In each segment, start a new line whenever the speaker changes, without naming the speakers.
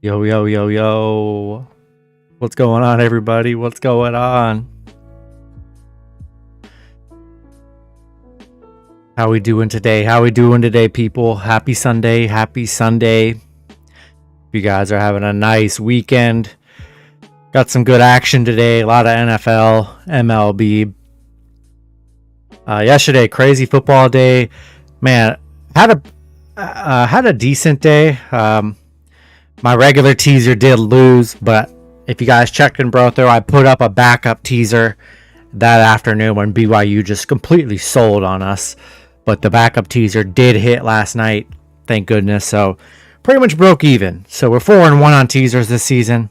Yo, yo, yo, yo. What's going on, everybody? What's going on? How we doing today? How we doing today, people? Happy Sunday. Happy Sunday. You guys are having a nice weekend. Got some good action today. A lot of NFL, MLB. Yesterday, crazy football day. Man, had a decent day. My regular teaser did lose, but if you guys checked in bro through, I put up a backup teaser that afternoon when BYU just completely sold on us. But the backup teaser did hit last night, thank goodness. So pretty much broke even. So we're 4-1 on teasers this season.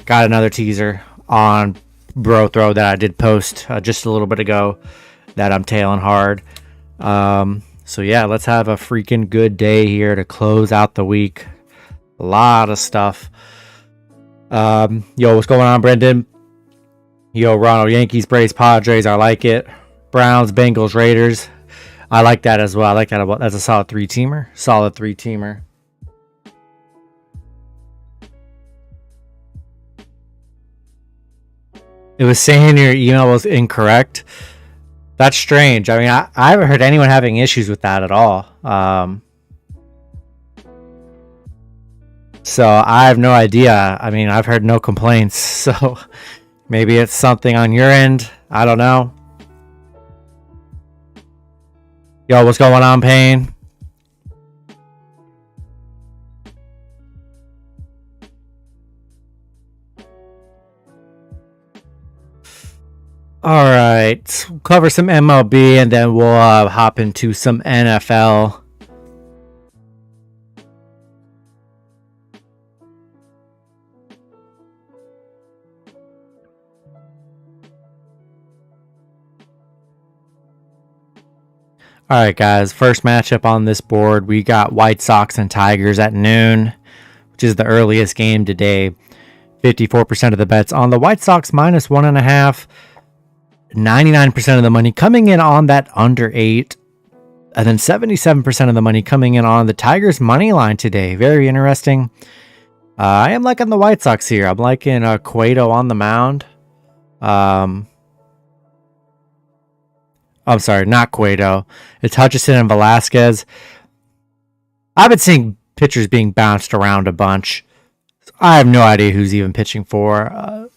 Got another teaser on bro throw that I did post just a little bit ago that I'm tailing hard. So yeah, let's have a freaking good day here to close out the week. A lot of stuff. Yo, what's going on, Brendan? Yo, Ronald, Yankees, Braves, Padres. I like it. Browns, Bengals, Raiders. I like that as well. I like that. That's a solid three-teamer. Solid three-teamer. It was saying your email was incorrect. That's strange. I mean, I haven't heard anyone having issues with that at all. So I have no idea. I mean, I've heard no complaints. So maybe it's something on your end. I don't know. Yo, what's going on, Payne? All right. We'll cover some MLB and then we'll hop into some NFL. All right, guys, first matchup on this board, we got White Sox and Tigers at noon, which is the earliest game today. 54% of the bets on the White Sox minus 1.5. 99% of the money coming in on that under 8. And then 77% of the money coming in on the Tigers money line today. Very interesting. I am liking the White Sox here. I'm liking Cueto on the mound. I'm sorry, not Cueto. It's Hutchinson and Velasquez. I've been seeing pitchers being bounced around a bunch. I have no idea who's even pitching for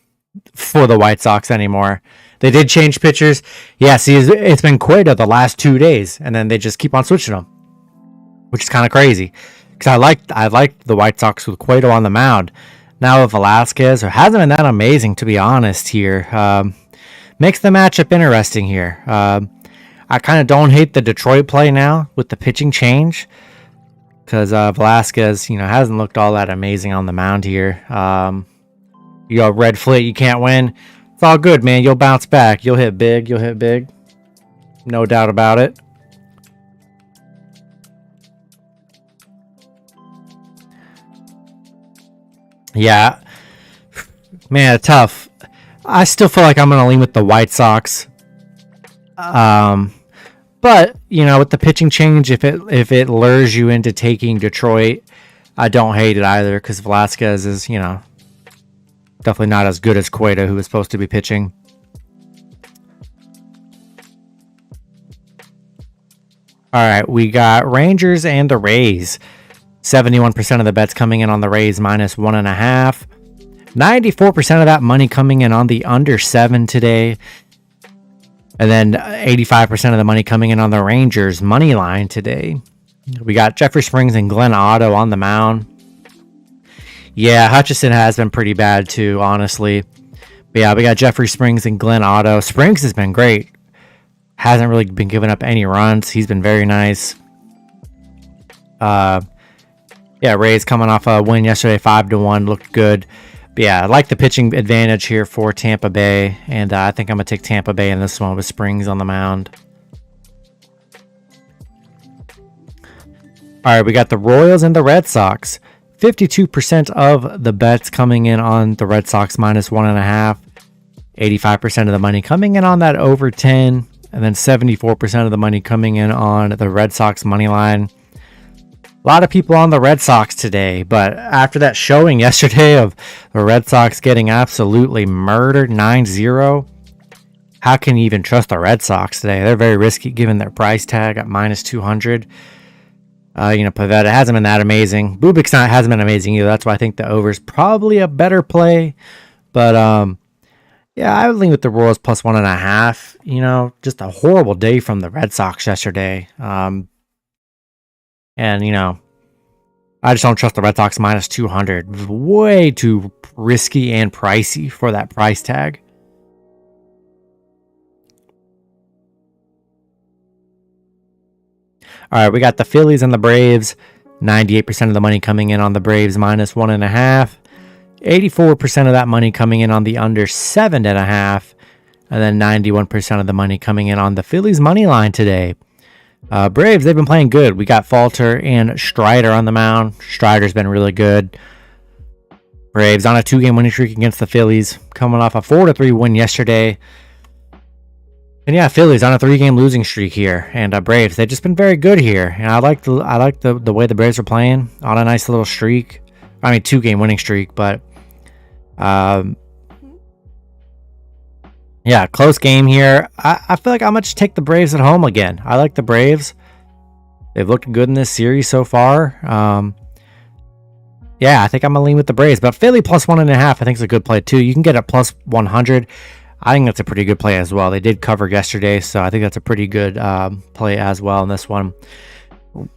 the White Sox anymore. They did change pitchers. Yeah, see, it's been Cueto the last 2 days, and then they just keep on switching them, which is kind of crazy. Because I liked the White Sox with Cueto on the mound. Now with Velasquez, it hasn't been that amazing, to be honest here. Makes the matchup interesting here. I kind of don't hate the Detroit play now with the pitching change because Velasquez, hasn't looked all that amazing on the mound here. You go red flit, you can't win. It's all good, man. You'll bounce back. You'll hit big. No doubt about it. Yeah. Man, tough. I still feel like I'm going to lean with the White Sox. But, with the pitching change, if it lures you into taking Detroit, I don't hate it either because Velasquez is, definitely not as good as Cueto, who was supposed to be pitching. All right, we got Rangers and the Rays. 71% of the bets coming in on the Rays minus 1.5. 94% of that money coming in on the under 7 today. And then 85% of the money coming in on the Rangers money line today. We got Jeffrey Springs and Glenn Otto on the mound. Yeah, Hutchinson has been pretty bad too, honestly. But yeah, we got Jeffrey Springs and Glenn Otto. Springs has been great. Hasn't really been giving up any runs. He's been very nice. Rays coming off a win yesterday, 5-1. Looked good. But yeah, I like the pitching advantage here for Tampa Bay, and I think I'm going to take Tampa Bay in this one with Springs on the mound. All right, we got the Royals and the Red Sox. 52% of the bets coming in on the Red Sox minus 1.5. 85% of the money coming in on that over 10. And then 74% of the money coming in on the Red Sox money line. A lot of people on the Red Sox today, but after that showing yesterday of the Red Sox getting absolutely murdered 9-0, how can you even trust the Red Sox today? They're very risky given their price tag at -200. BOVADA hasn't been that amazing. Bookie hasn't been amazing either. That's why I think the over is probably a better play. But yeah, I would lean with the Royals +1.5. Just a horrible day from the Red Sox yesterday. And I just don't trust the Red Sox -200. Way too risky and pricey for that price tag. All right, we got the Phillies and the Braves. 98% of the money coming in on the Braves -1.5. 84% of that money coming in on the under 7.5. And then 91% of the money coming in on the Phillies money line today. Braves, they've been playing good. We got Falter and Strider on the mound. Strider's been really good. Braves on a 2-game winning streak against the Phillies, coming off a 4-3 win yesterday. And yeah, Phillies on a 3-game losing streak here, and Braves, they've just been very good here. And I like the way the Braves are playing on a nice little streak. 2-game winning streak, but yeah, close game here. I feel like I'm gonna just take the Braves at home again. I like the Braves. They've looked good in this series so far. Yeah, I think I'm gonna lean with the Braves, but Philly +1.5 I think is a good play too. You can get it +100. I think that's a pretty good play as well. They did cover yesterday, so I think that's a pretty good play as well in this one.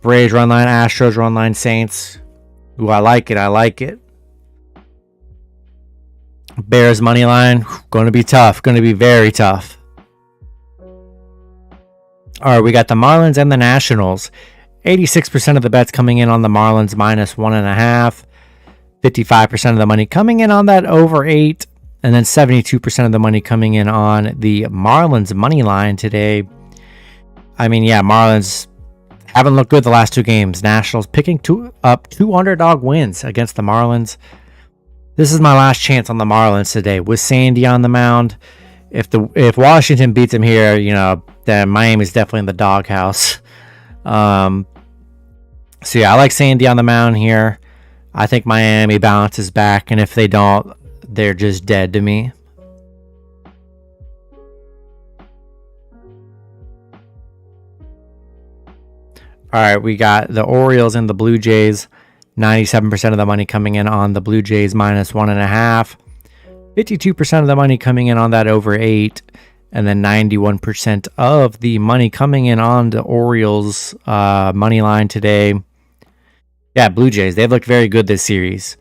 Braves run line, Astros run line, Saints. Ooh, I like it. Bears money line, going to be tough. Going to be very tough. All right, we got the Marlins and the Nationals. 86% of the bets coming in on the Marlins -1.5. 55% of the money coming in on that over 8. And then 72% of the money coming in on the Marlins money line today. Marlins haven't looked good the last 2 games. Nationals picking up 2 underdog wins against the Marlins. This is my last chance on the Marlins today with Sandy on the mound. If Washington beats him here, then Miami's definitely in the doghouse. So yeah, I like Sandy on the mound here. I think Miami bounces back, and if they don't, they're just dead to me. All right, we got the Orioles and the Blue Jays. 97% of the money coming in on the Blue Jays -1.5. 52% of the money coming in on that over 8. And then 91% of the money coming in on the Orioles money line today. Yeah, Blue Jays, they've looked very good this series.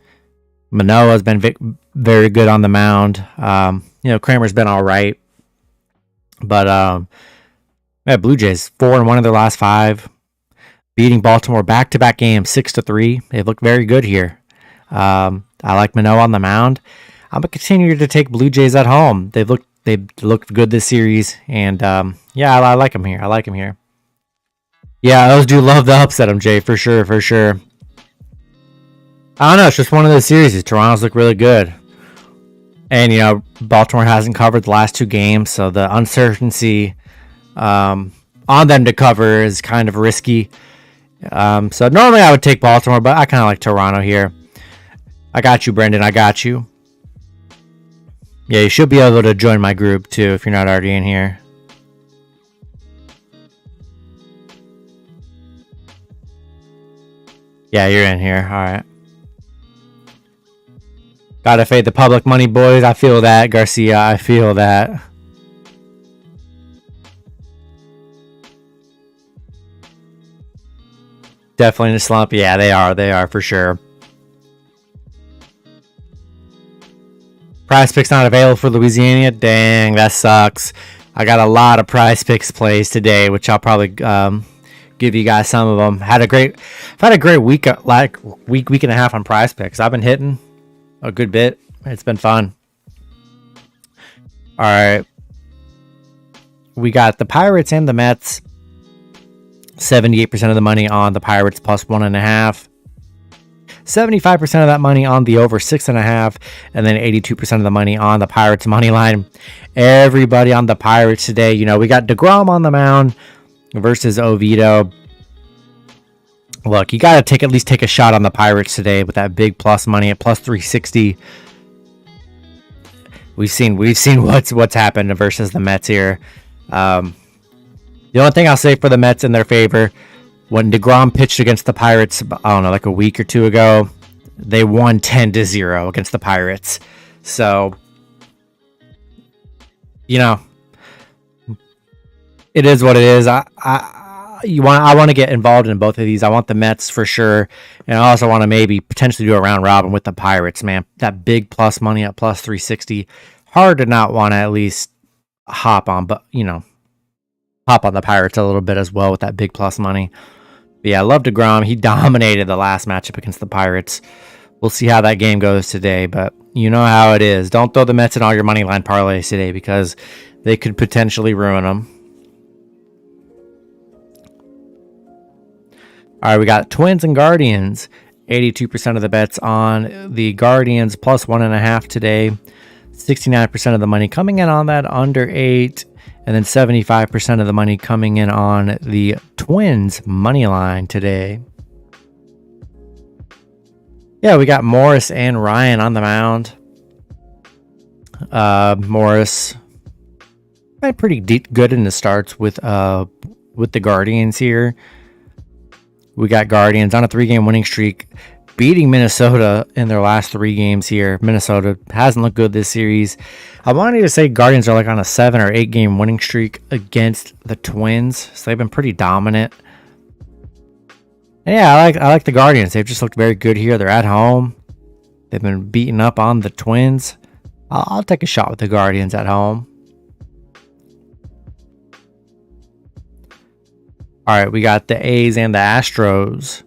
Manoah's been very good on the mound. Kramer's been all right. But yeah, Blue Jays 4-1 of their last 5. Beating Baltimore back-to-back games 6-3. They look very good here. I like Manoah on the mound. I'm gonna continue to take Blue Jays at home. They've looked good this series, and yeah, I like them here. Yeah, I always do love the upset, MJ, for sure. I don't know. It's just one of those series. Toronto's look really good. And, Baltimore hasn't covered the last 2 games, so the uncertainty on them to cover is kind of risky. So normally I would take Baltimore, but I kind of like Toronto here. I got you, Brendan. I got you. Yeah, you should be able to join my group, too, if you're not already in here. Yeah, you're in here. All right. Gotta fade the public money, boys. I feel that, Garcia. I feel that. Definitely in a slump. Yeah, they are for sure. Prize Picks not available for Louisiana. Dang, that sucks. I got a lot of Prize Picks plays today, which I'll probably give you guys some of them. I've had a great week, week and a half on Prize Picks. I've been hitting a good bit. It's been fun. All right, we got the Pirates and the Mets. 78% of the money on the Pirates +1.5. 75% of that money on the over 6.5, and then 82% of the money on the Pirates money line. Everybody on the Pirates today. We got DeGrom on the mound versus Oviedo. Look, you got to at least take a shot on the Pirates today with that big plus money at plus 360. We've seen what's happened versus the Mets here. The only thing I'll say for the Mets in their favor, when DeGrom pitched against the Pirates, I don't know, like a week or two ago, they won 10-0 against the Pirates. So, you know, it is what it is. I want to get involved in both of these. I want the Mets for sure, and I also want to maybe potentially do a round robin with the Pirates. Man, that big plus money at plus 360, hard to not want to at least hop on, but hop on the Pirates a little bit as well with that big plus money. But yeah, I love DeGrom. He dominated the last matchup against the Pirates. We'll see how that game goes today, but you know how it is. Don't throw the Mets in all your money line parlays today because they could potentially ruin them. All right, we got Twins and Guardians. 82% of the bets on the Guardians plus 1.5 today. 69% of the money coming in on that under 8. And then 75% of the money coming in on the Twins money line today. Yeah, we got Morris and Ryan on the mound. Morris pretty good in the starts with the Guardians here. We got Guardians on a 3-game winning streak, beating Minnesota in their last 3 games here. Minnesota hasn't looked good this series. I wanted to say Guardians are like on a 7 or 8 game winning streak against the Twins, so they've been pretty dominant. And yeah, I like the Guardians. They've just looked very good here. They're at home. They've been beating up on the Twins. I'll take a shot with the Guardians at home. All right, we got the A's and the Astros.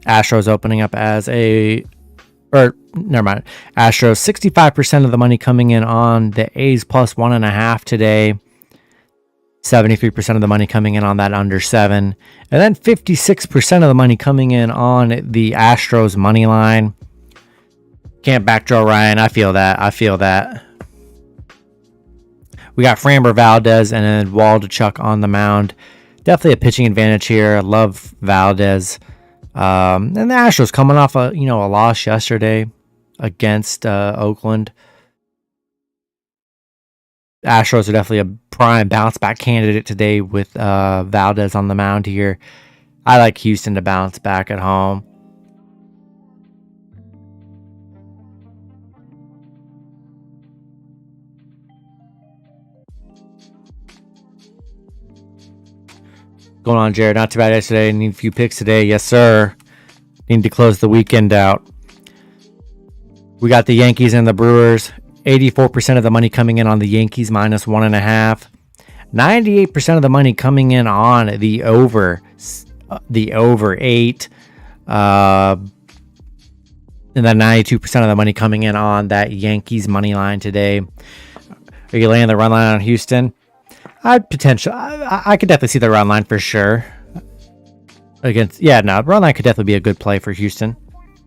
Astros opening up as never mind. Astros, 65% of the money coming in on the A's plus 1.5 today. 73% of the money coming in on that under 7. And then 56% of the money coming in on the Astros money line. Can't back Joe Ryan. I feel that. We got Framber Valdez and then Waldichuk on the mound. Definitely a pitching advantage here. I love Valdez. And the Astros coming off a loss yesterday against Oakland. Astros are definitely a prime bounce back candidate today with Valdez on the mound here. I like Houston to bounce back at home. Going on, Jared? Not too bad yesterday. Need a few picks today. Yes, sir. Need to close the weekend out. We got the Yankees and the Brewers. 84% of the money coming in on the Yankees minus 1.5. 98% of the money coming in on the over 8. And then 92% of the money coming in on that Yankees money line today. Are you laying the run line on Houston? I could definitely see the run line for sure. Run line could definitely be a good play for Houston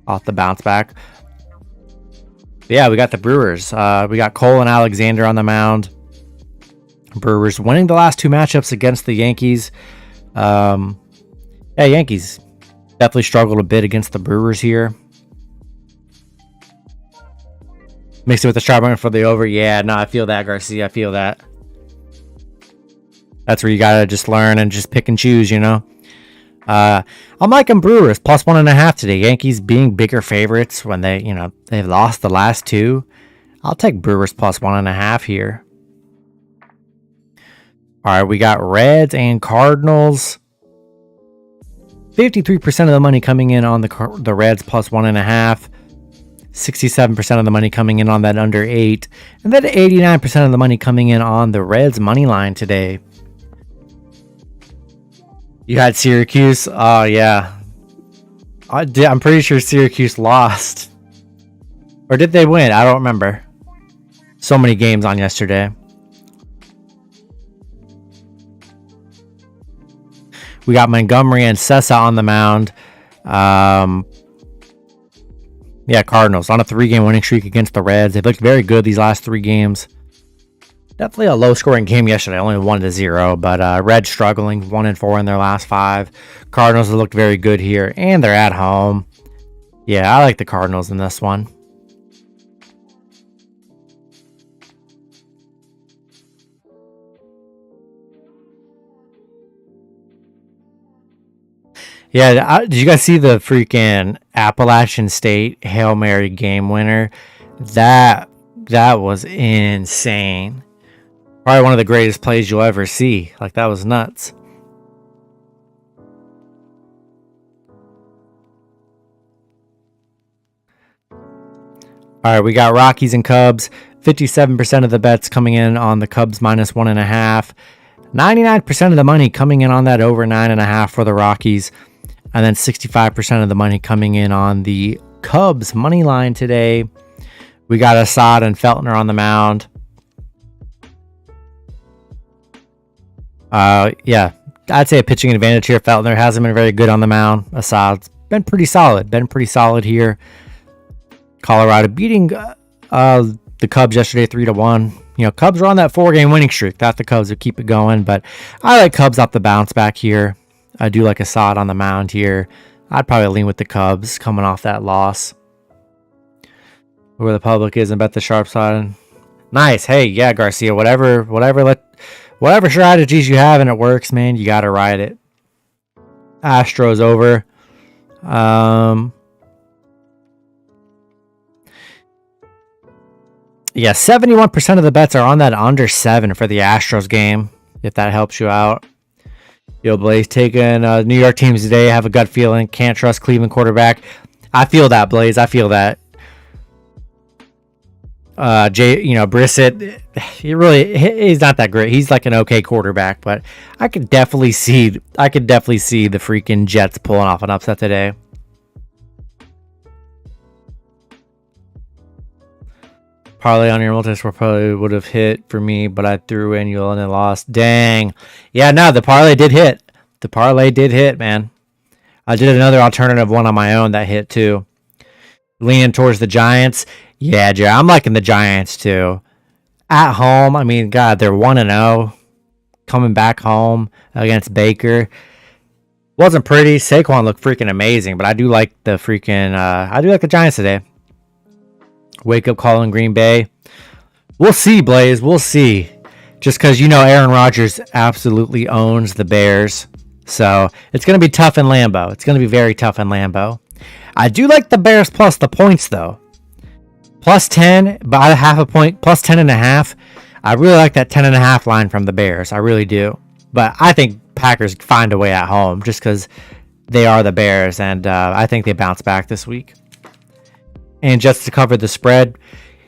off the bounce back. But yeah, we got the Brewers. We got Cole and Alexander on the mound. Brewers winning the last 2 matchups against the Yankees. Yankees definitely struggled a bit against the Brewers here. Mixed it with the Strawberry for the over. Yeah, no, I feel that, Garcia. I feel that. That's where you gotta just learn and just pick and choose, I'm liking Brewers plus 1.5 today. Yankees being bigger favorites when they've lost the last 2. I'll take Brewers plus 1.5 here. All right, we got Reds and Cardinals. 53% of the money coming in on the Reds plus 1.5. 67% of the money coming in on that under 8. And then 89% of the money coming in on the Reds money line today. You had Syracuse. Oh, yeah. I'm pretty sure Syracuse lost. Or did they win? I don't remember. So many games on yesterday. We got Montgomery and Sessa on the mound. Cardinals on a 3-game winning streak against the Reds. They've looked very good these last 3 games. Definitely a low-scoring game yesterday, only 1-0. But Reds struggling, 1-4 in their last 5. Cardinals have looked very good here, and they're at home. Yeah, I like the Cardinals in this one. Yeah, did you guys see the freaking Appalachian State Hail Mary game winner? That was insane. Probably one of the greatest plays you'll ever see. Like, that was nuts. All right, we got Rockies and Cubs. 57% of the bets coming in on the Cubs minus 1.5. 99% of the money coming in on that over 9.5 for the Rockies. And then 65% of the money coming in on the Cubs money line today. We got Assad and Feltner on the mound. Yeah, I'd say a pitching advantage here. Feltner hasn't been very good on the mound. Assad's been pretty solid. Here. Colorado beating the Cubs yesterday 3-1. You know, Cubs are on that 4-game winning streak. Thought the Cubs would keep it going, but I like Cubs off the bounce back here. I do like Assad on the mound here. I'd probably lean with the Cubs coming off that loss. Where the public is and bet the sharp side. Nice. Hey, yeah, Garcia. Whatever strategies you have and it works, man, you gotta ride it. Astros over. Yeah, 71% of the bets are on that under 7 for the Astros game, if that helps you out. Yo, Blaze, taking New York teams today. Have a gut feeling. Can't trust Cleveland quarterback. I feel that, Blaze. I feel that. Brissett, he's not that great. He's like an okay quarterback, but I could definitely see the freaking Jets pulling off an upset today. Parlay on your multi-score probably would have hit for me, but I threw in you and lost. Dang. Yeah, no, the parlay did hit. The parlay did hit, man. I did another alternative one on my own that hit too. Leaning towards the Giants. Yeah, Jerry, I'm liking the Giants too. At home, I mean, God, they're 1-0. Coming back home against Baker. Wasn't pretty. Saquon looked freaking amazing, but I do like the Giants today. Wake up call in Green Bay. We'll see, Blaze. We'll see. Just because Aaron Rodgers absolutely owns the Bears. So it's going to be tough in Lambeau. It's going to be very tough in Lambeau. I do like the Bears plus the points, though. Plus 10, by half a point, plus 10.5. I really like that 10.5 line from the Bears. I really do. But I think Packers find a way at home just because they are the Bears. And I think they bounce back this week. And just to cover the spread,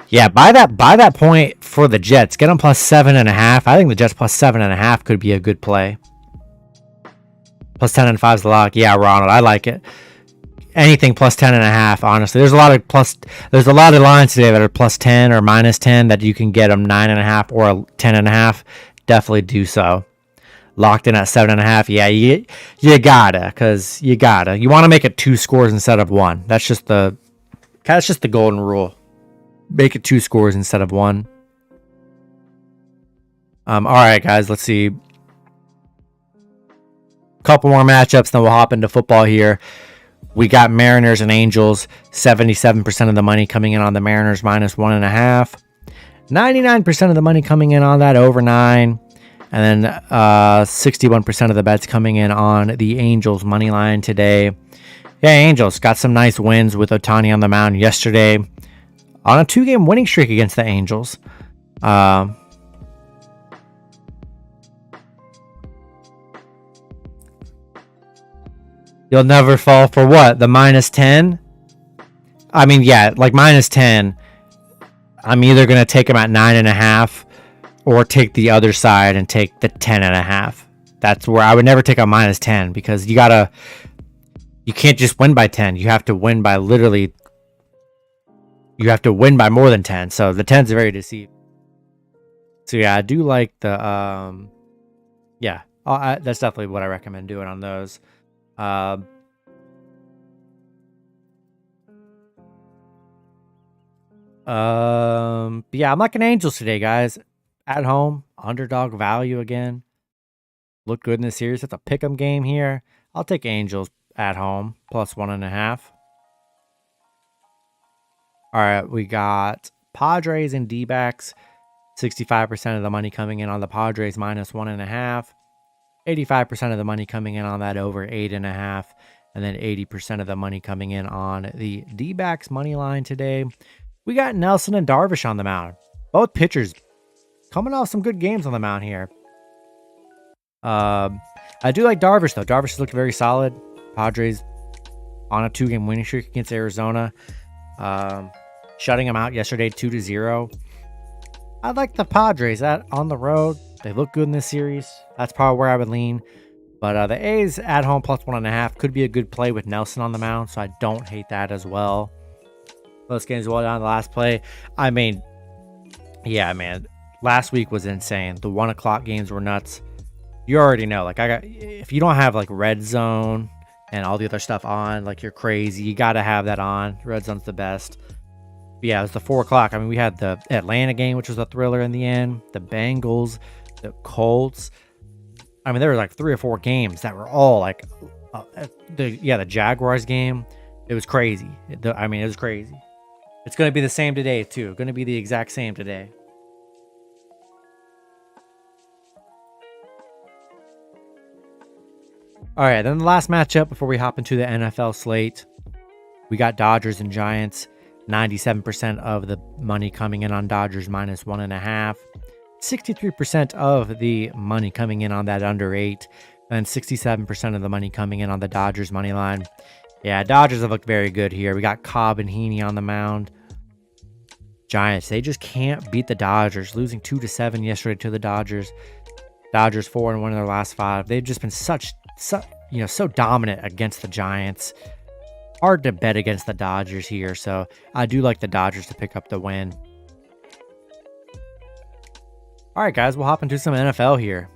yeah, by that point for the Jets, get them plus 7.5. I think the Jets plus 7.5 could be a good play. Plus 10.5 is the lock. Yeah, Ronald, I like it. Anything plus 10.5, honestly. There's a lot of lines today that are plus 10 or minus 10 that you can get them 9.5 or 10.5. Definitely do so. Locked in at 7.5. Yeah, you gotta. You want to make it 2 scores instead of 1. That's just the golden rule. Make it 2 scores instead of 1. All right, guys. Let's see. Couple more matchups, then we'll hop into football here. We got Mariners and Angels. 77% of the money coming in on the Mariners minus 1.5. 99% of the money coming in on that over 9. And then 61% of the bets coming in on the Angels money line today. Yeah, Angels got some nice wins with Ohtani on the mound yesterday on a 2-game winning streak against the Angels. You'll never fall for what? The minus 10? I mean, yeah, like minus 10. I'm either going to take them at 9.5 or take the other side and take the 10.5. That's where I would never take a minus 10 because you can't just win by 10. You have to win by more than 10. So the 10's very deceiving. So yeah, I do like the, that's definitely what I recommend doing on those. Yeah, I'm liking Angels today, guys. at home, underdog value again. Look good in this series. It's a pick'em game here. I'll take Angels at home, plus 1.5. All right, we got Padres and D-backs. 65% of the money coming in on the Padres, minus 1.5. 85% of the money coming in on that over 8.5. And then 80% of the money coming in on the D-backs money line today. We got Nelson and Darvish on the mound. Both pitchers coming off some good games on the mound here. I do like Darvish, though. Darvish is looking very solid. Padres on a 2-game winning streak against Arizona. Shutting them out yesterday 2-0. I like the Padres on the road. They look good in this series. That's probably where I would lean. But the A's at home plus 1.5 could be a good play with Nelson on the mound, so I don't hate that as well. Those games well down the last play. I mean, yeah, man. Last week was insane. The 1 o'clock games were nuts. You already know, like, if you don't have like Red Zone and all the other stuff on, like, you're crazy. You got to have that on. Red Zone's the best. But yeah, it was the 4 o'clock. I mean, we had the Atlanta game, which was a thriller in the end. The Bengals, the Colts. I mean, there were like 3 or 4 games that were all like, the Jaguars game. It was crazy. I mean, it was crazy. It's going to be the same today, too. Going to be the exact same today. All right, then the last matchup before we hop into the NFL slate, we got Dodgers and Giants. 97% of the money coming in on Dodgers, minus 1.5. 63% of the money coming in on that under 8. And 67% of the money coming in on the Dodgers money line. Yeah, Dodgers have looked very good here. We got Cobb and Heaney on the mound. Giants, they just can't beat the Dodgers. Losing 2-7 yesterday to the Dodgers. Dodgers 4-1 in their last 5. They've just been so dominant against the Giants. Hard to bet against the Dodgers here, so I do like the Dodgers to pick up the win. All right, guys, we'll hop into some NFL here.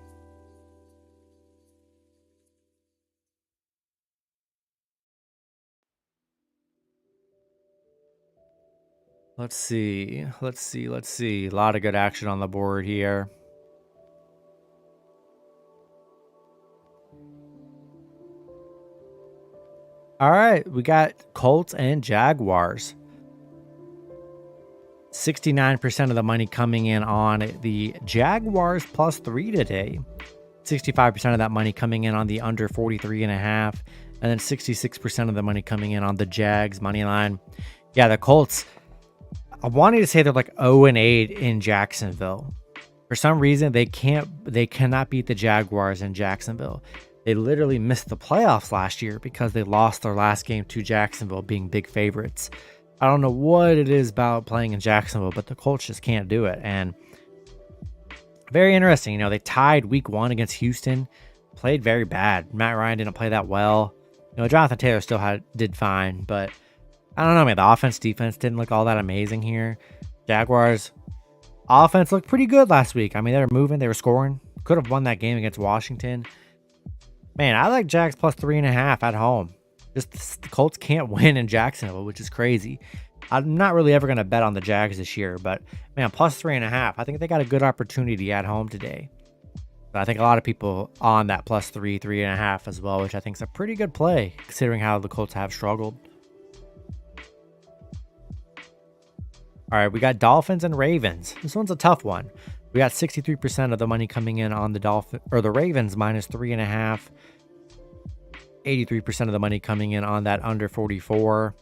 Let's see. A lot of good action on the board here. All right, we got Colts and Jaguars. 69% of the money coming in on the Jaguars plus 3 today. 65% of that money coming in on the under 43.5. And then 66% of the money coming in on the Jags money line. Yeah, the Colts, I wanted to say they're like 0-8 in Jacksonville. For some reason, they cannot beat the Jaguars in Jacksonville. They literally missed the playoffs last year because they lost their last game to Jacksonville, being big favorites. I don't know what it is about playing in Jacksonville, but the Colts just can't do it. And very interesting. You know, they tied week 1 against Houston, played very bad. Matt Ryan didn't play that well. You know, Jonathan Taylor still did fine, but I don't know, man. The offense, defense didn't look all that amazing here. Jaguars offense looked pretty good last week. I mean, they were moving, they were scoring. Could have won that game against Washington. Man, I like Jags plus 3.5 at home. Just the Colts can't win in Jacksonville, which is crazy. I'm not really ever going to bet on the Jags this year, but man, plus 3.5. I think they got a good opportunity at home today. But I think a lot of people on that plus 3.5 as well, which I think is a pretty good play considering how the Colts have struggled. All right, we got Dolphins and Ravens. This one's a tough one. We got 63% of the money coming in on the Ravens minus 3.5. 83% of the money coming in on that under 44.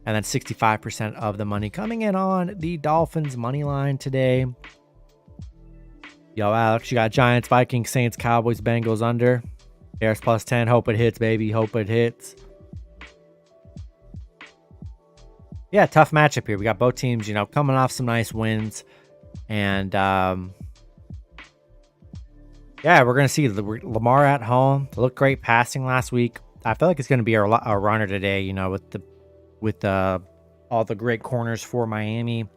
And then 65% of the money coming in on the Dolphins money line today. Yo, Alex, you got Giants, Vikings, Saints, Cowboys, Bengals under. Bears plus 10. Hope it hits, baby. Hope it hits. Yeah, tough matchup here. We got both teams, you know, coming off some nice wins. And, yeah, we're going to see Lamar at home. They looked great passing last week. I feel like it's going to be a runner today, you know, with all the great corners for Miami.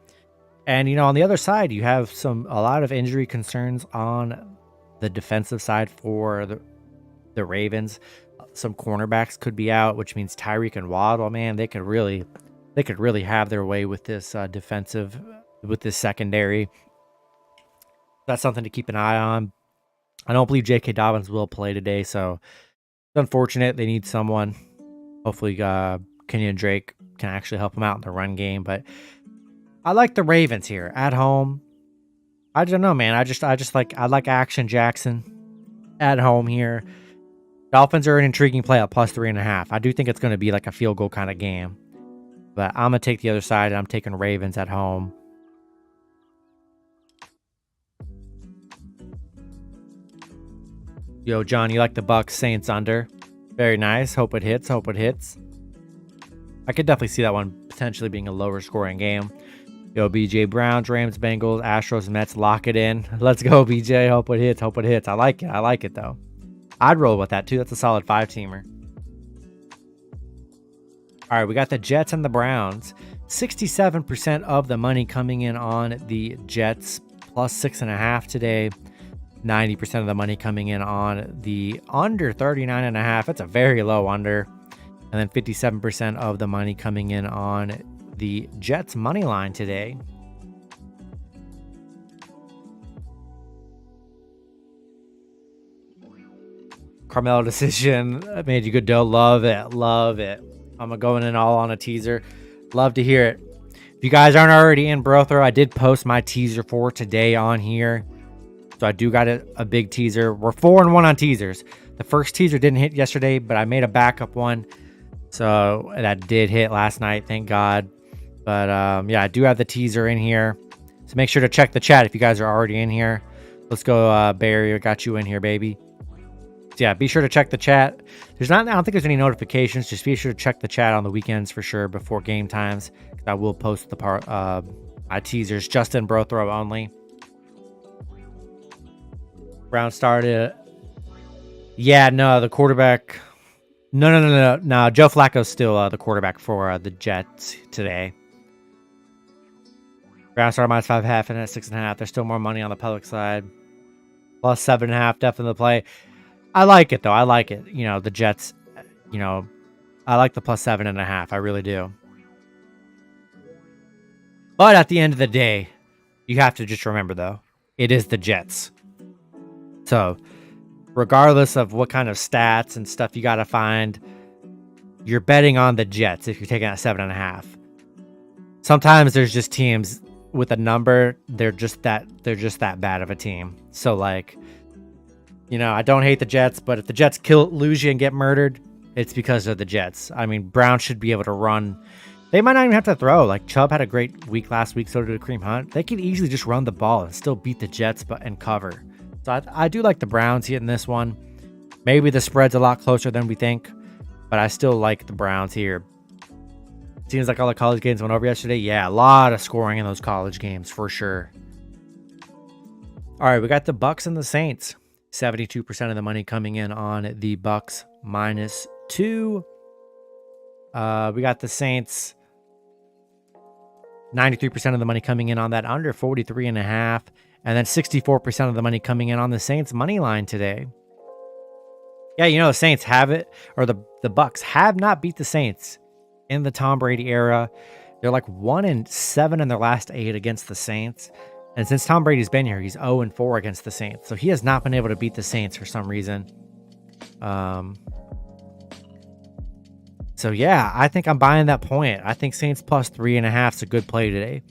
And, you know, on the other side, you have a lot of injury concerns on the defensive side for the Ravens. Some cornerbacks could be out, which means Tyreek and Waddle, man, they could really have their way with this with this secondary. That's something to keep an eye on. I don't believe J.K. Dobbins will play today, so it's unfortunate. They need someone. Hopefully, Kenyon Drake can actually help them out in the run game. But I like the Ravens here at home. I don't know, man. I like Action Jackson at home here. Dolphins are an intriguing play at +3.5. I do think it's going to be like a field goal kind of game. But I'm going to take the other side, and I'm taking Ravens at home. Yo, John, you like the Bucks Saints under? Very nice. Hope it hits. Hope it hits. I could definitely see that one potentially being a lower scoring game. Yo, BJ, Browns, Rams, Bengals, Astros, Mets, lock it in. Let's go, BJ. Hope it hits. Hope it hits. I like it. I like it, though. I'd roll with that, too. That's a solid 5-teamer. All right, we got the Jets and the Browns. 67% of the money coming in on the Jets, +6.5 today. 90% of the money coming in on the under 39.5. That's a very low under. And then 57% of the money coming in on the Jets money line today. Carmelo decision made you good dough. Love it. Love it. I'm going in all on a teaser. Love to hear it. If you guys aren't already in Bro Throw, I did post my teaser for today on here. So I do got a big teaser. We're 4-1 on teasers. The first teaser didn't hit yesterday, but I made a backup one. So that did hit last night, thank God. But yeah, I do have the teaser in here. So make sure to check the chat if you guys are already in here. Let's go, Barry. I got you in here, baby. So yeah, be sure to check the chat. I don't think there's any notifications. Just be sure to check the chat on the weekends for sure before game times. I will post the my teasers just in Bro Throw only. Brown started. Yeah, no, the quarterback. No. Joe Flacco's still the quarterback for the Jets today. Brown started -5.5 and at 6.5. There's still more money on the public side. +7.5, definitely the play. I like it though. I like it. You know, the Jets. You know, I like the +7.5. I really do. But at the end of the day, you have to just remember though, it is the Jets. So, regardless of what kind of stats and stuff you got to find, you're betting on the Jets if you're taking that 7.5. Sometimes there's just teams with a number, they're just that bad of a team. So like, you know, I don't hate the Jets, but if the Jets lose you and get murdered, it's because of the Jets. I mean, Brown should be able to run. They might not even have to throw. Like Chubb had a great week last week, so did Kareem Hunt. They could easily just run the ball and still beat the Jets and cover. So I do like the Browns here in this one. Maybe the spread's a lot closer than we think, but I still like the Browns here. Seems like all the college games went over yesterday. Yeah, a lot of scoring in those college games for sure. All right, we got the Bucks and the Saints. 72% of the money coming in on the Bucks -2. We got the Saints. 93% of the money coming in on that under 43.5. And then 64% of the money coming in on the Saints money line today. Yeah, you know, the Saints have it, or the Bucks have not beat the Saints in the Tom Brady era. They're like 1-7 in their last 8 against the Saints. And since Tom Brady's been here, he's 0-4 against the Saints. So he has not been able to beat the Saints for some reason. So yeah, I think I'm buying that point. I think Saints +3.5 is a good play today.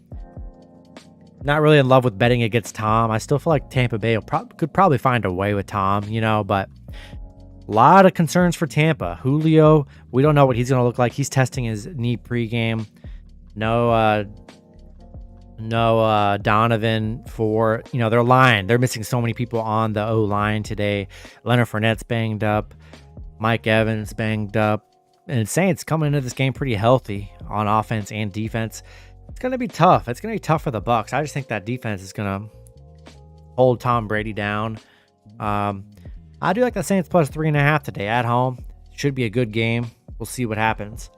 Not really in love with betting against Tom. I still feel like Tampa Bay could probably find a way with Tom, you know, but a lot of concerns for Tampa. Julio, we don't know what he's going to look like. He's testing his knee pregame. No Donovan for, you know, their line. They're missing so many people on the O-line today. Leonard Fournette's banged up. Mike Evans banged up. And Saints coming into this game pretty healthy on offense and defense. It's going to be tough. It's going to be tough for the Bucks. I just think that defense is going to hold Tom Brady down. I do like the Saints +3.5 today at home. Should be a good game. We'll see what happens.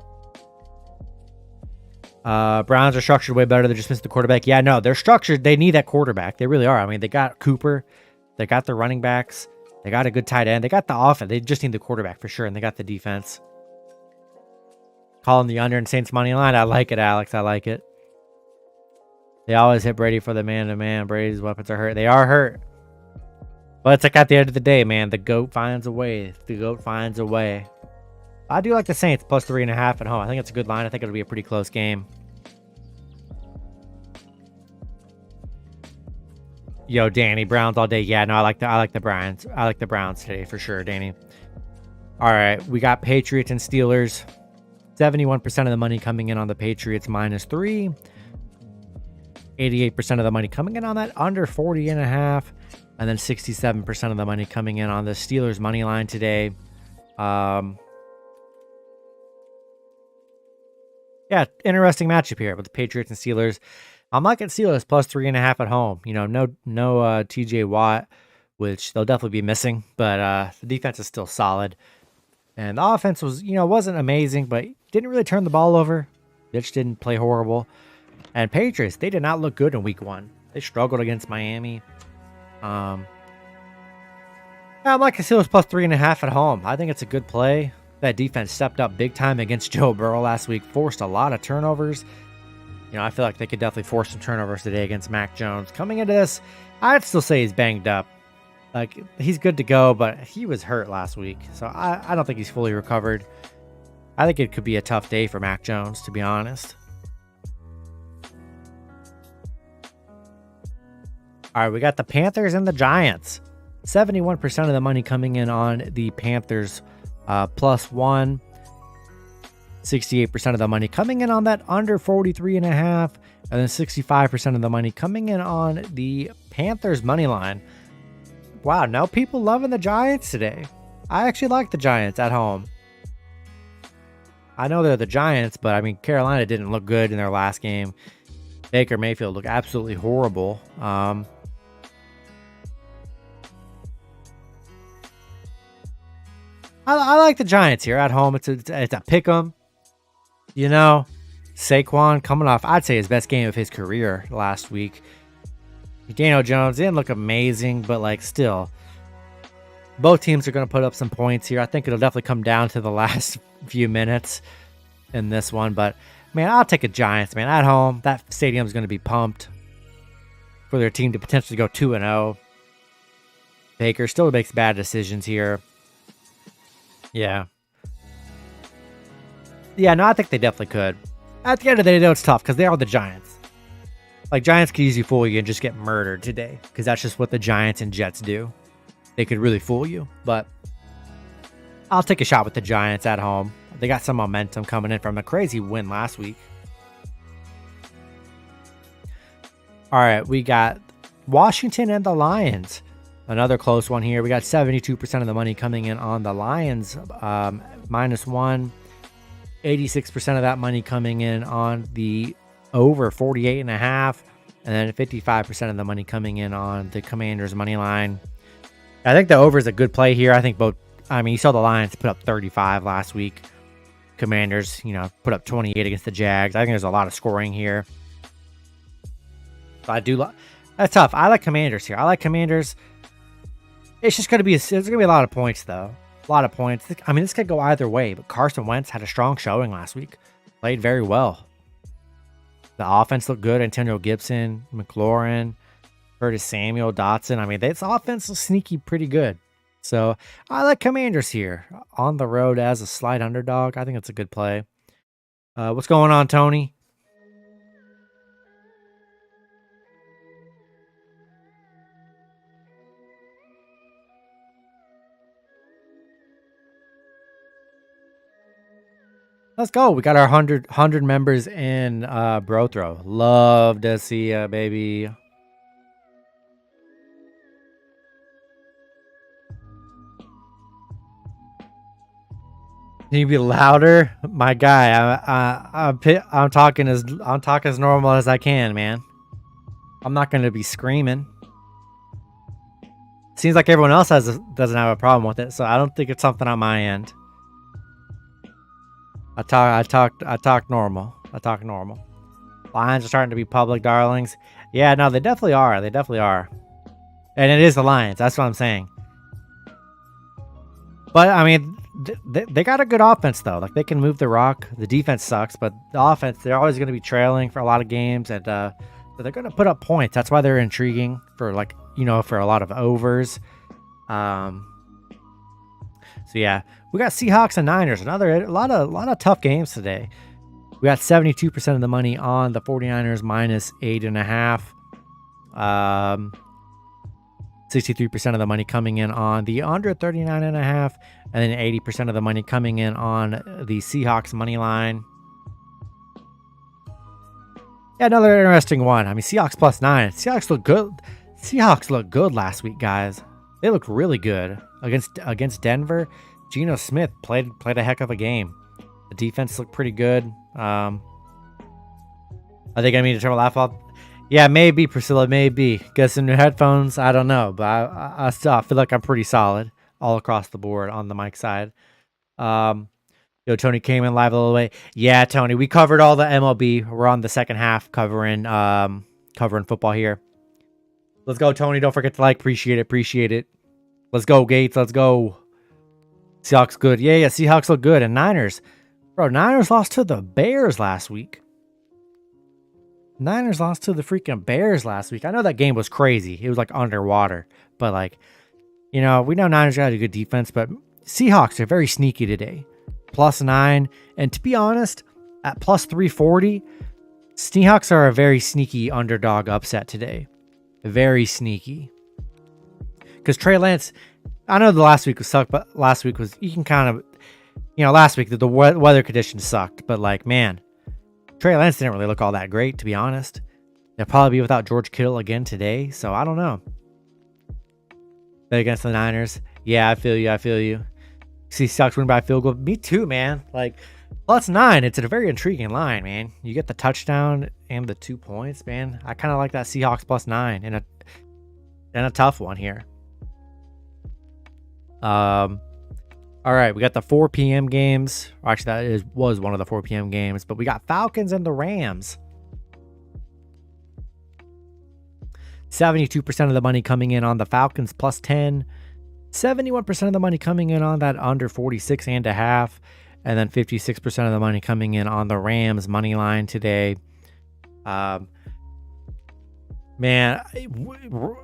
Browns are structured way better. They just missed the quarterback. Yeah, no, they're structured. They need that quarterback. They really are. I mean, they got Cooper. They got the running backs. They got a good tight end. They got the offense. They just need the quarterback for sure. And they got the defense. Calling the under and Saints money line. I like it, Alex. I like it. They always hit Brady for the man-to-man. Brady's weapons are hurt. They are hurt. But it's like at the end of the day, man, the GOAT finds a way. The GOAT finds a way. I do like the Saints plus 3.5 at home. I think it's a good line. I think it'll be a pretty close game. Yo, Danny, Browns all day. Yeah, no, I like the Browns. I like the Browns today for sure, Danny. All right, we got Patriots and Steelers. 71% of the money coming in on the Patriots -3. 88% of the money coming in on that under 40.5. And then 67% of the money coming in on the Steelers money line today. Yeah, interesting matchup here with the Patriots and Steelers. I'm liking Steelers plus 3.5 at home. You know, no TJ Watt, which they'll definitely be missing, but the defense is still solid. And the offense was, wasn't amazing, but didn't really turn the ball over. Bitch didn't play horrible. And Patriots, they did not look good in week 1. They struggled against Miami. I'm liking Steelers plus 3.5 at home. I think it's a good play. That defense stepped up big time against Joe Burrow last week, forced a lot of turnovers. I feel like they could definitely force some turnovers today against Mac Jones. Coming into this, I'd still say he's banged up. Like, he's good to go, but he was hurt last week. So I don't think he's fully recovered. I think it could be a tough day for Mac Jones, to be honest. All right, we got the Panthers and the Giants. 71% of the money coming in on the Panthers +1. 68% of the money coming in on that under 43.5. And then 65% of the money coming in on the Panthers money line. Wow, now people loving the Giants today. I actually like the Giants at home. I know they're the Giants, but I mean, Carolina didn't look good in their last game. Baker Mayfield looked absolutely horrible. I like the Giants here at home. It's a pick 'em. Saquon coming off, I'd say, his best game of his career last week. Daniel Jones didn't look amazing, but still, both teams are going to put up some points here. I think it'll definitely come down to the last few minutes in this one. But man, I'll take a Giants, man, at home. That stadium's going to be pumped for their team to potentially go 2-0. Baker still makes bad decisions here. Yeah, no, I think they definitely could. At the end of the day, though, it's tough because they are the Giants. Giants could easily fool you and just get murdered today because that's just what the Giants and Jets do. They could really fool you, but I'll take a shot with the Giants at home. They got some momentum coming in from a crazy win last week. All right, we got Washington and the Lions. Another close one here. We got 72% of the money coming in on the Lions -1. 86% of that money coming in on the over 48.5. And then 55% of the money coming in on the Commanders money line. I think the over is a good play here. I think both. I mean, you saw the Lions put up 35 last week. Commanders, put up 28 against the Jags. I think there's a lot of scoring here. So I do like. That's tough. I like Commanders here. I like Commanders. It's just going to be a lot of points, though. A lot of points. I mean, this could go either way, but Carson Wentz had a strong showing last week. Played very well. The offense looked good. Antonio Gibson, McLaurin, Curtis Samuel, Dotson. I mean, this offense is sneaky pretty good. So I like Commanders here. On the road as a slight underdog. I think it's a good play. What's going on, Tony? Let's go. We got our 100 members in Bro Throw. Love to see ya, baby. Can you be louder? My guy, I'm talking as normal as I can, man. I'm not going to be screaming. Seems like everyone else doesn't have a problem with it, so I don't think it's something on my end. I talk normal. Lions are starting to be public darlings. Yeah, no, they definitely are. And it is the Lions. That's what I'm saying. But I mean, they got a good offense though. They can move the rock. The defense sucks, but the offense, they're always going to be trailing for a lot of games, and the So they're going to put up points. That's why they're intriguing for like, you know, for a lot of overs. So yeah, we got Seahawks and Niners. A lot of tough games today. We got 72% of the money on the 49ers minus 8.5. 63% of the money coming in on the under 39.5, and then 80% of the money coming in on the Seahawks money line. Yeah, another interesting one. I mean, Seahawks +9. Seahawks look good. Seahawks looked good last week, guys. They looked really good against Denver. Geno Smith played a heck of a game. The defense looked pretty good. Are they gonna need to turn my laugh off? Yeah, maybe, Priscilla, maybe. Get some new headphones. I don't know, but I still feel like I'm pretty solid all across the board on the mic side. Yo, Tony came in live a little late. Yeah, Tony, we covered all the MLB. We're on the second half covering football here. Let's go, Tony. Don't forget to like. Appreciate it. Let's go, Gates. Let's go. Seahawks good. Yeah, Seahawks look good. And Niners. Bro, Niners lost to the Bears last week. Niners lost to the freaking Bears last week. I know that game was crazy. It was like underwater. But like, you know, we know Niners got a good defense, but Seahawks are very sneaky today. +9. And to be honest, at +340, Seahawks are a very sneaky underdog upset today. Very sneaky. Because Trey Lance, I know the last week was sucked, but last week was, you can kind of, you know, last week the weather conditions sucked, but like, man, Trey Lance didn't really look all that great, to be honest. They'll probably be without George Kittle again today, so I don't know. But against the Niners, yeah, I feel you. See Seahawks win by a field goal. Me too, man. Like, +9, it's a very intriguing line, man. You get the touchdown and the 2 points, man. I kind of like that Seahawks +9 and a tough one here. All right, we got the 4 p.m. games. Actually, that was one of the 4 p.m. games, but we got Falcons and the Rams. 72% of the money coming in on the Falcons +10. 71% of the money coming in on that under 46.5. And then 56% of the money coming in on the Rams money line today. Man,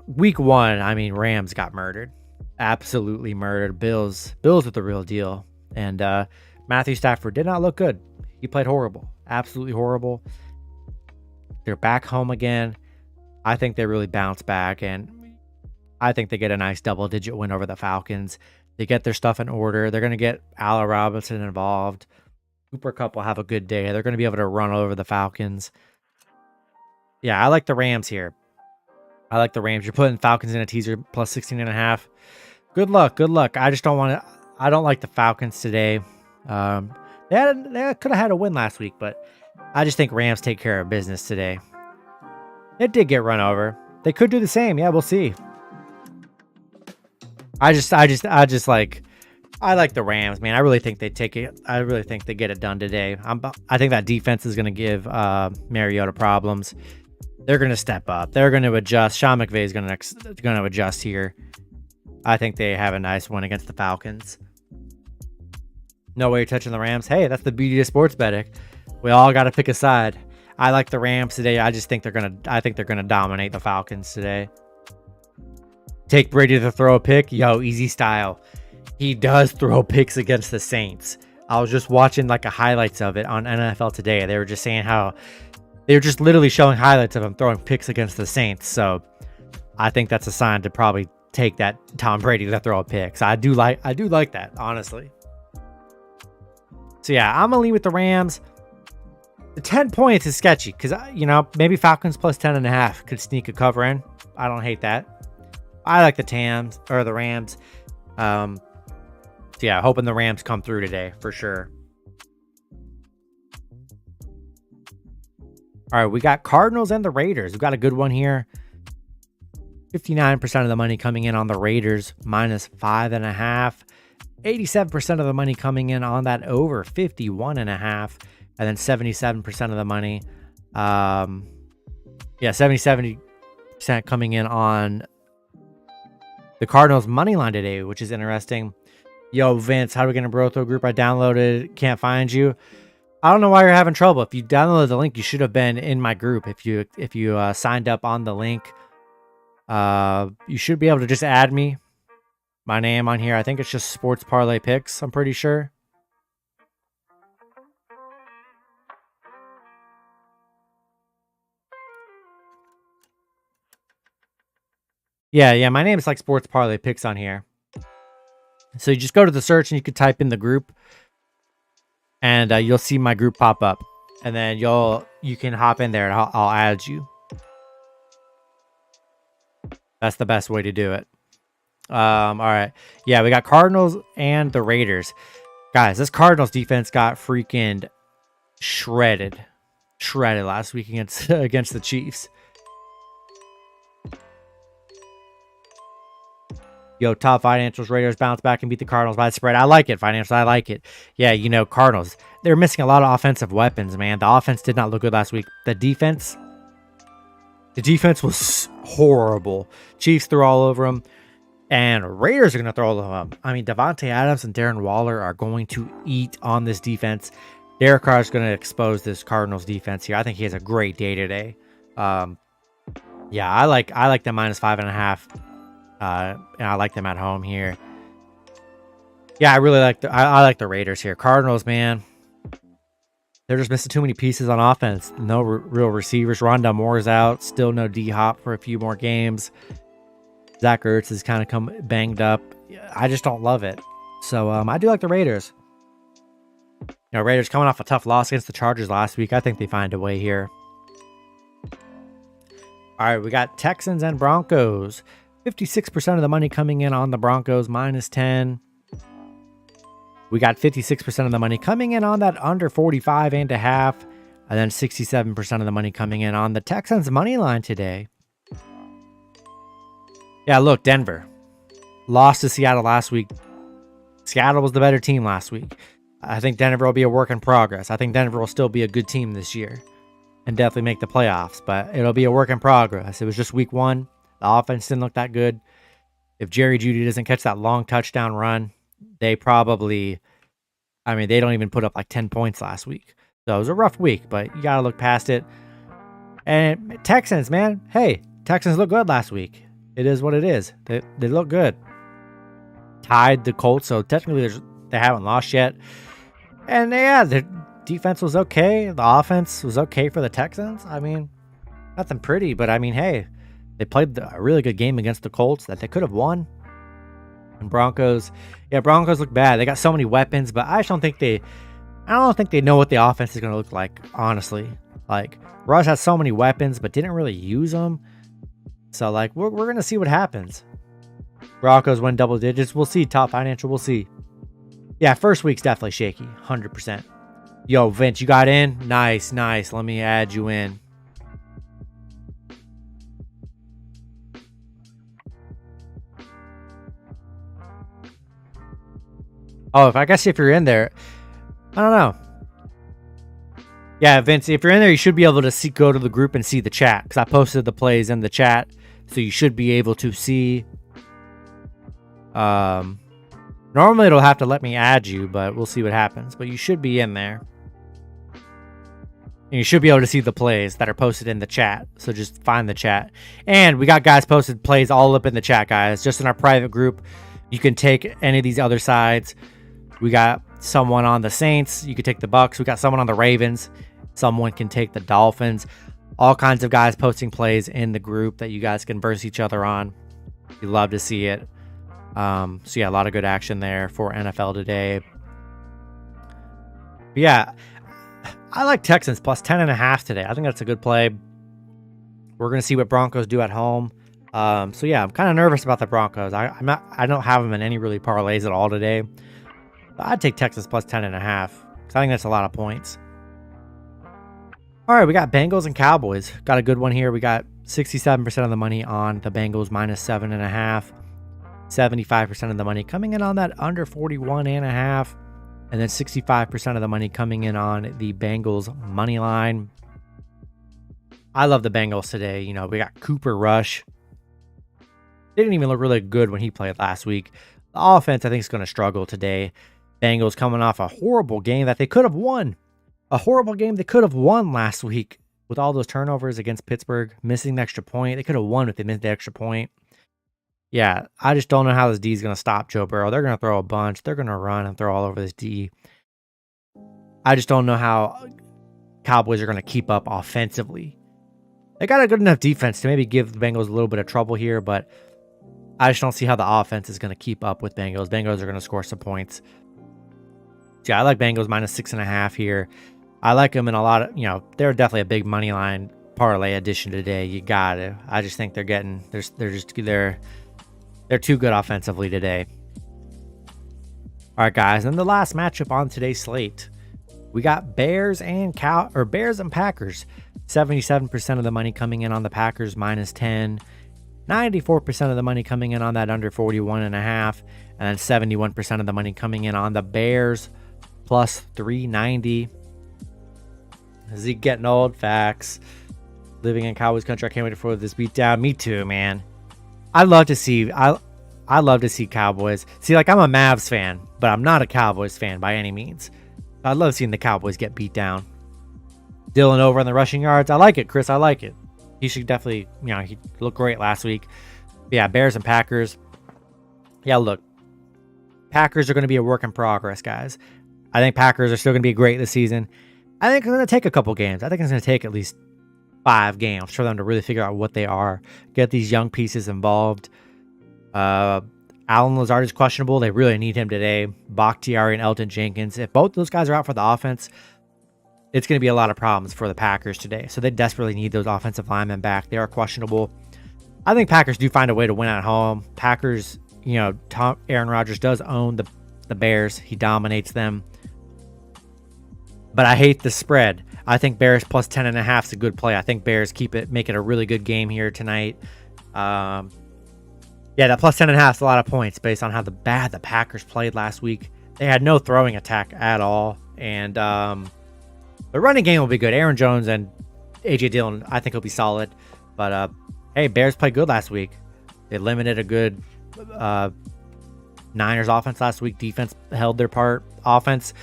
week 1, I mean, Rams got murdered. Absolutely murdered. Bills with the real deal. And Matthew Stafford did not look good. He played horrible. Absolutely horrible. They're back home again. I think they really bounce back, and I think they get a nice double-digit win over the Falcons. They get their stuff in order. They're going to get Allen Robinson involved. Cooper Kupp will have a good day. They're going to be able to run over the Falcons. Yeah, I like the Rams here. I like the Rams. You're putting Falcons in a teaser +16.5. Good luck. I just don't want to. I don't like the Falcons today. They could have had a win last week, but I just think Rams take care of business today. It did get run over. They could do the same. Yeah, we'll see. I like the Rams, man. I really think they take it. I really think they get it done today. I think that defense is going to give Mariota problems. They're going to step up. They're going to adjust. Sean McVay is going to adjust here. I think they have a nice win against the Falcons. No way you're touching the Rams. Hey, that's the beauty of sports betting. We all got to pick a side. I like the Rams today. I think they're gonna dominate the Falcons today. Take Brady to throw a pick. Yo, easy style. He does throw picks against the Saints. I was just watching like a highlights of it on NFL Today. They were just saying how they were just literally showing highlights of him throwing picks against the Saints. So I think that's a sign to probably take that Tom Brady to throw a pick. So I do like that, honestly. So yeah, I'm gonna lean with the Rams. The 10 points is sketchy because, you know, maybe Falcons +10.5 could sneak a cover in. I don't hate that. I like the Rams. So yeah, hoping the Rams come through today for sure. All right, we got Cardinals and the Raiders. We've got a good one here. 59% of the money coming in on the Raiders -5.5. 87% of the money coming in on that over 51.5. And then 77% of the money, 70% coming in on the Cardinals money line today, which is interesting. Yo, Vince, how are we going to bro throw group? I downloaded, can't find you. I don't know why you're having trouble. If you downloaded the link, you should have been in my group. If you signed up on the link, you should be able to just add me, my name on here. I think it's just Sports Parlay Picks. I'm pretty sure. Yeah, my name is like Sports Parlay Picks on here. So you just go to the search and you could type in the group, and you'll see my group pop up, and then you can hop in there and I'll add you. That's the best way to do it. All right. Yeah, we got Cardinals and the Raiders. Guys, this Cardinals defense got freaking shredded last week against the Chiefs. Yo, top financials, Raiders bounce back and beat the Cardinals by the spread. I like it, financials. I like it. Yeah, you know, Cardinals, they're missing a lot of offensive weapons, man. The offense did not look good last week. The defense was horrible. Chiefs threw all over them, and Raiders are going to throw all over them. I mean, Devontae Adams and Darren Waller are going to eat on this defense. Derek Carr is going to expose this Cardinals defense here. I think he has a great day today. Yeah, I like the -5.5. And I like them at home here. Yeah, I really like I like the Raiders here. Cardinals, man, they're just missing too many pieces on offense. No real receivers. Rondell Moore's out. Still no D-Hop for a few more games. Zach Ertz has kind of come banged up. I just don't love it. So I do like the Raiders. You know, Raiders coming off a tough loss against the Chargers last week. I think they find a way here. All right, we got Texans and Broncos. 56% of the money coming in on the Broncos, -10. We got 56% of the money coming in on that under 45.5. And then 67% of the money coming in on the Texans money line today. Yeah, look, Denver lost to Seattle last week. Seattle was the better team last week. I think Denver will be a work in progress. I think Denver will still be a good team this year and definitely make the playoffs, but it'll be a work in progress. It was just week 1. The offense didn't look that good. If Jerry Jeudy doesn't catch that long touchdown run, they probably, I mean, they don't even put up like 10 points last week. So it was a rough week, but you got to look past it. And Texans, man, hey, Texans look good last week. It is what it is. They look good. Tied the Colts, so technically they haven't lost yet. And yeah, the defense was okay. The offense was okay for the Texans. I mean, nothing pretty, but I mean, hey, they played a really good game against the Colts that they could have won. And Broncos, yeah, Broncos look bad. They got so many weapons, but I don't think they know what the offense is going to look like, honestly. Like, Russ has so many weapons, but didn't really use them. So, like, we're going to see what happens. Broncos win double digits. We'll see. Top financial, we'll see. Yeah, first week's definitely shaky, 100%. Yo, Vince, you got in? Nice. Let me add you in. Oh, I guess if you're in there, I don't know. Yeah, Vince, if you're in there, you should be able to go to the group and see the chat, because I posted the plays in the chat, so you should be able to see. Normally it'll have to let me add you, but we'll see what happens. But you should be in there. And you should be able to see the plays that are posted in the chat. So just find the chat. And we got guys posted plays all up in the chat, guys. Just in our private group. You can take any of these other sides. We got someone on the Saints. You can take the Bucks. We got someone on the Ravens. Someone can take the Dolphins. All kinds of guys posting plays in the group that you guys can verse each other on. We love to see it. So yeah, a lot of good action there for NFL today. But yeah, I like Texans plus 10.5 today. I think that's a good play. We're going to see what Broncos do at home. So yeah, I'm kind of nervous about the Broncos. I don't have them in any really parlays at all today. But I'd take Texans plus 10.5 because I think that's a lot of points. All right, we got Bengals and Cowboys. Got a good one here. We got 67% of the money on the Bengals -7.5. 75% of the money coming in on that under 41.5. And then 65% of the money coming in on the Bengals money line. I love the Bengals today. You know, we got Cooper Rush. Didn't even look really good when he played last week. The offense, I think, is going to struggle today. Bengals coming off a horrible game that they could have won. A horrible game they could have won last week with all those turnovers against Pittsburgh, missing the extra point. They could have won if they missed the extra point. Yeah, I just don't know how this D is going to stop Joe Burrow. They're going to throw a bunch. They're going to run and throw all over this D. I just don't know how Cowboys are going to keep up offensively. They got a good enough defense to maybe give the Bengals a little bit of trouble here, but I just don't see how the offense is going to keep up with Bengals. Bengals are going to score some points. Yeah, I like Bengals -6.5 here. I like them in a lot of, they're definitely a big money line parlay addition today. You got it. I just think they're too good offensively today. All right, guys, and the last matchup on today's slate, we got Bears and Packers. 77% of the money coming in on the Packers -10. 94% of the money coming in on that under 41.5, and then 71% of the money coming in on the Bears +390. Zeke getting old, facts. Living in Cowboys country, I can't wait for this beatdown. Me too, man. I love to see Cowboys. See, like, I'm a Mavs fan, but I'm not a Cowboys fan by any means. I love seeing the Cowboys get beat down. Dylan over on the rushing yards. I like it, Chris. I like it. He should definitely, he looked great last week. But yeah, Bears and Packers. Yeah, look. Packers are going to be a work in progress, guys. I think Packers are still going to be great this season. I think it's going to take a couple games. I think it's going to take at least 5 games for them to really figure out what they are. Get these young pieces involved. Alan Lazard is questionable. They really need him today. Bakhtiari and Elton Jenkins. If both those guys are out for the offense, it's going to be a lot of problems for the Packers today. So they desperately need those offensive linemen back. They are questionable. I think Packers do find a way to win at home. Packers, Aaron Rodgers does own the Bears. He dominates them. But I hate the spread. I think Bears +10.5 is a good play. I think Bears make it a really good game here tonight. Yeah, that +10.5 is a lot of points based on how bad the Packers played last week. They had no throwing attack at all. And the running game will be good. Aaron Jones and A.J. Dillon, I think, will be solid. But, hey, Bears played good last week. They limited a good Niners offense last week. Defense held their part. Offense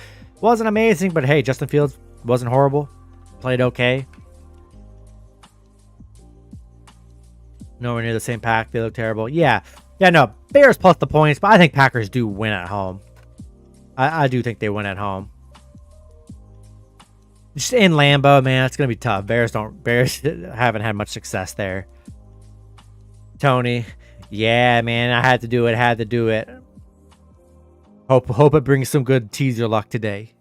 wasn't amazing, but, hey, Justin Fields wasn't horrible. Played okay. Nowhere near the same pack. They look terrible. Yeah, no. Bears plus the points, but I think Packers do win at home. I do think they win at home. Just in Lambeau, man, it's gonna be tough. Bears haven't had much success there. Tony, yeah, man, I had to do it. Hope it brings some good teaser luck today.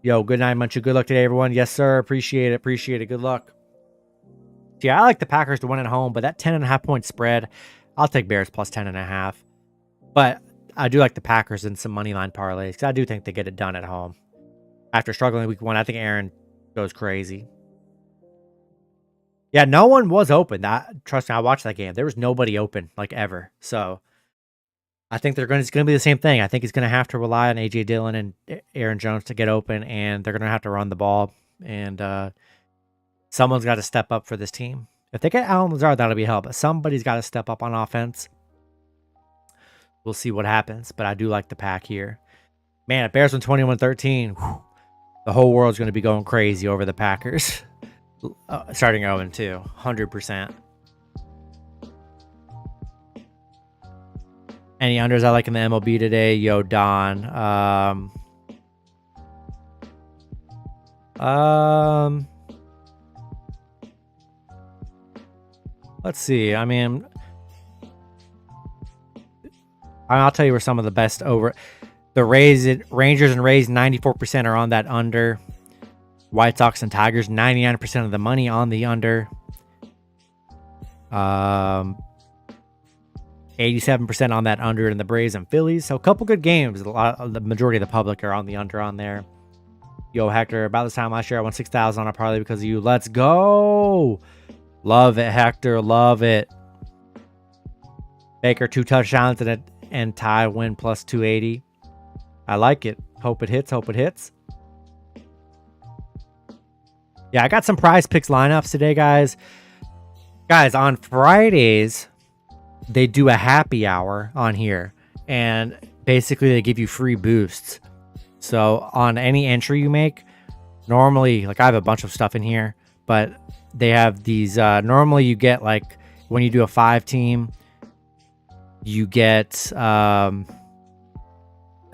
Yo, good night, Munchie. Good luck today, everyone. Yes, sir. Appreciate it. Good luck. Yeah, I like the Packers to win at home, but that 10.5 point spread, I'll take Bears +10.5. But I do like the Packers in some money line parlays because I do think they get it done at home. After struggling week 1, I think Aaron goes crazy. Yeah, no one was open. Trust me, I watched that game. There was nobody open, like, ever. So I think it's going to be the same thing. I think he's going to have to rely on A.J. Dillon and Aaron Jones to get open, and they're going to have to run the ball. And someone's got to step up for this team. If they get Alan Lazard, that'll be help. But somebody's got to step up on offense. We'll see what happens. But I do like the pack here. Man, if Bears win 21-13, the whole world's going to be going crazy over the Packers. Starting 0-2, 100%. Any unders I like in the MLB today? Yo, Don. Let's see. I mean, I'll tell you where some of the best over. The Rangers and Rays, 94% are on that under. White Sox and Tigers, 99% of the money on the under. 87% on that under in the Braves and Phillies. So a couple good games. The majority of the public are on the under on there. Yo, Hector, about this time last year, I won 6,000 on a parlay because of you. Let's go. Love it, Hector. Love it. Baker, 2 touchdowns and Ty win plus 280. I like it. Hope it hits. Yeah, I got some prize picks lineups today, guys. Guys, on Fridays, they do a happy hour on here. And basically, they give you free boosts. So on any entry you make, normally, like I have a bunch of stuff in here, but they have these, normally you get like, when you do a 5-team, you get, 5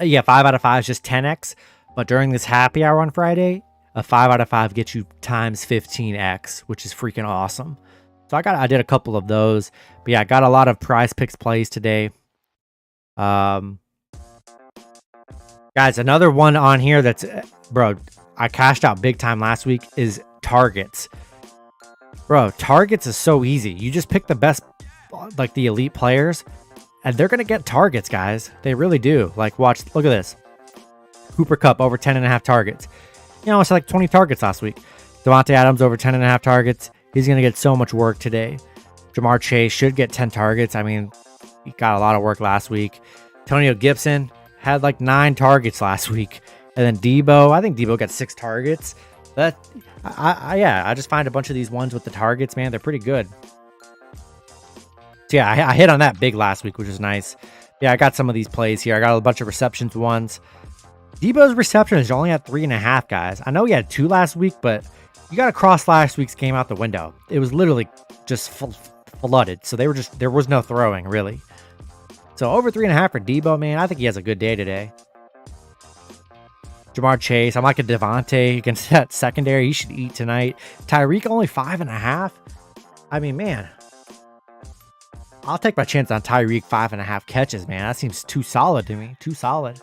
out of 5 is just 10x. But during this happy hour on Friday, a 5 out of 5 gets you times 15x, which is freaking awesome. So I did a couple of those, but yeah, I got a lot of Prize Picks plays today. Guys, another one on here that's, bro, I cashed out big time last week is targets. Bro, targets is so easy. You just pick the best, like the elite players, and they're gonna get targets, guys. They really do. Like, watch, look at this. Cooper Kupp over 10.5 targets. You know, it's like 20 targets last week. Devontae Adams over 10.5 targets. He's going to get so much work today. Jamar Chase should get 10 targets. I mean, he got a lot of work last week. Antonio Gibson had like 9 targets last week. And then Debo, I think Debo got 6 targets. I just find a bunch of these ones with the targets, man. They're pretty good. So yeah, I hit on that big last week, which is nice. Yeah, I got some of these plays here. I got a bunch of receptions ones. Debo's receptions only had 3.5, guys. I know he had 2 last week, but you got to cross last week's game out the window. It was literally just flooded. So there was no throwing, really. So over 3.5 for Debo, man. I think he has a good day today. Jamar Chase, I'm like a Devontae against that secondary. He should eat tonight. Tyreek only 5.5. I mean, man, I'll take my chance on Tyreek 5.5 catches, man. That seems too solid to me. Too solid.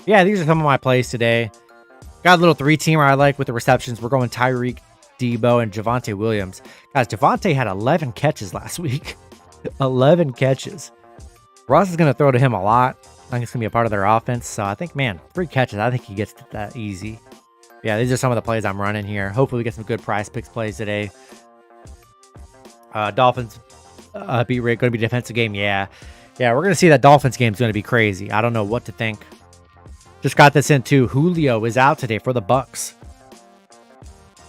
Yeah, these are some of my plays today. Got a little 3-teamer I like with the receptions. We're going Tyreek, Debo, and Javonte Williams. Guys, Javonte had 11 catches last week. 11 catches. Russ is going to throw to him a lot. I think it's going to be a part of their offense. So I think, man, 3 catches. I think he gets that easy. Yeah, these are some of the plays I'm running here. Hopefully we get some good Prize Picks plays today. Dolphins beat rate, going to be a defensive game. Yeah, we're going to see that Dolphins game is going to be crazy. I don't know what to think. Just got this in too. Julio is out today for the Bucks.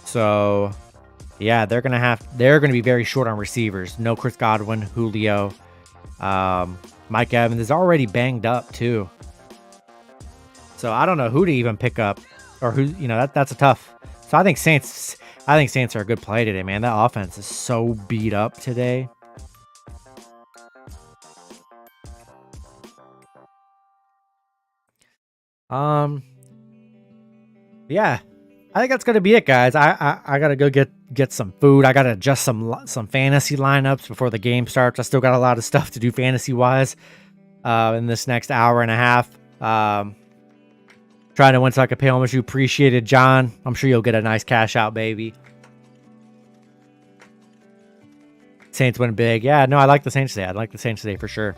So, yeah, they're going to be very short on receivers. No Chris Godwin, Julio. Mike Evans is already banged up too. So I don't know who to even pick up, or who, that's a tough. So I think Saints are a good play today, man. That offense is so beat up today. Yeah, I think that's gonna be it, guys. I gotta go get some food. I gotta adjust some fantasy lineups before the game starts. I still got a lot of stuff to do fantasy wise in this next hour and a half. Trying to win so I can pay homage. You appreciate it, John. I'm sure you'll get a nice cash out, baby. Saints win big. Yeah, no, I like the Saints today. I like the Saints today for sure.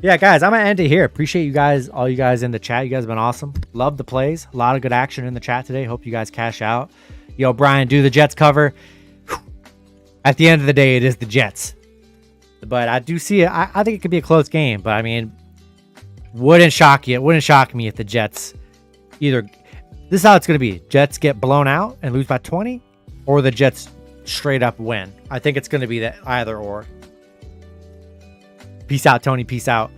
Yeah, guys, I'm going to end it here. Appreciate you guys, all you guys in the chat. You guys have been awesome. Love the plays. A lot of good action in the chat today. Hope you guys cash out. Yo, Brian, do the Jets cover. At the end of the day, it is the Jets. But I do see it. I think it could be a close game. But, I mean, wouldn't shock you. It wouldn't shock me if the Jets either... This is how it's going to be. Jets get blown out and lose by 20, or the Jets straight up win. I think it's going to be that either or. Peace out, Tony. Peace out.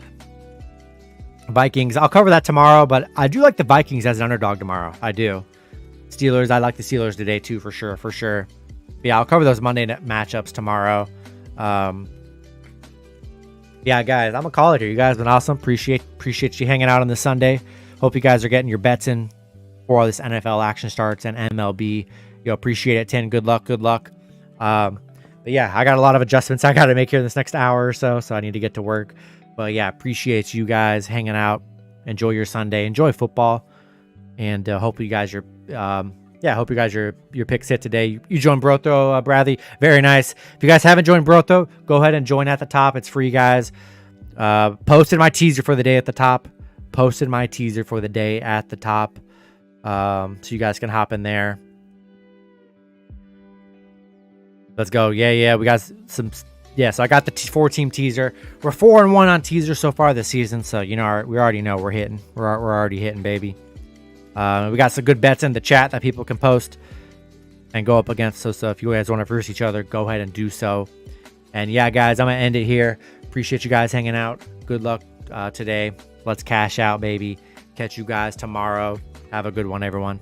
Vikings. I'll cover that tomorrow, but I do like the Vikings as an underdog tomorrow. I do. Steelers. I like the Steelers today too, for sure. For sure. But yeah, I'll cover those Monday night matchups tomorrow. Yeah, guys, I'm gonna call it here. You guys have been awesome. Appreciate you hanging out on this Sunday. Hope you guys are getting your bets in before all this NFL action starts and MLB. Appreciate it, Tin. Good luck. But yeah, I got a lot of adjustments I got to make here in this next hour or so I need to get to work. But yeah, appreciate you guys hanging out. Enjoy your Sunday. Enjoy football. And hope you guys your picks hit today. You joined Brotho, Bradley. Very nice. If you guys haven't joined Brotho, go ahead and join at the top. It's free, guys. Posted my teaser for the day at the top. So you guys can hop in there. Let's go. Yeah. We got some. Yeah, so I got the 4-team teaser. We're 4-1 on teaser so far this season. So, we already know we're hitting. We're already hitting, baby. We got some good bets in the chat that people can post and go up against. So if you guys want to verse each other, go ahead and do so. And yeah, guys, I'm going to end it here. Appreciate you guys hanging out. Good luck today. Let's cash out, baby. Catch you guys tomorrow. Have a good one, everyone.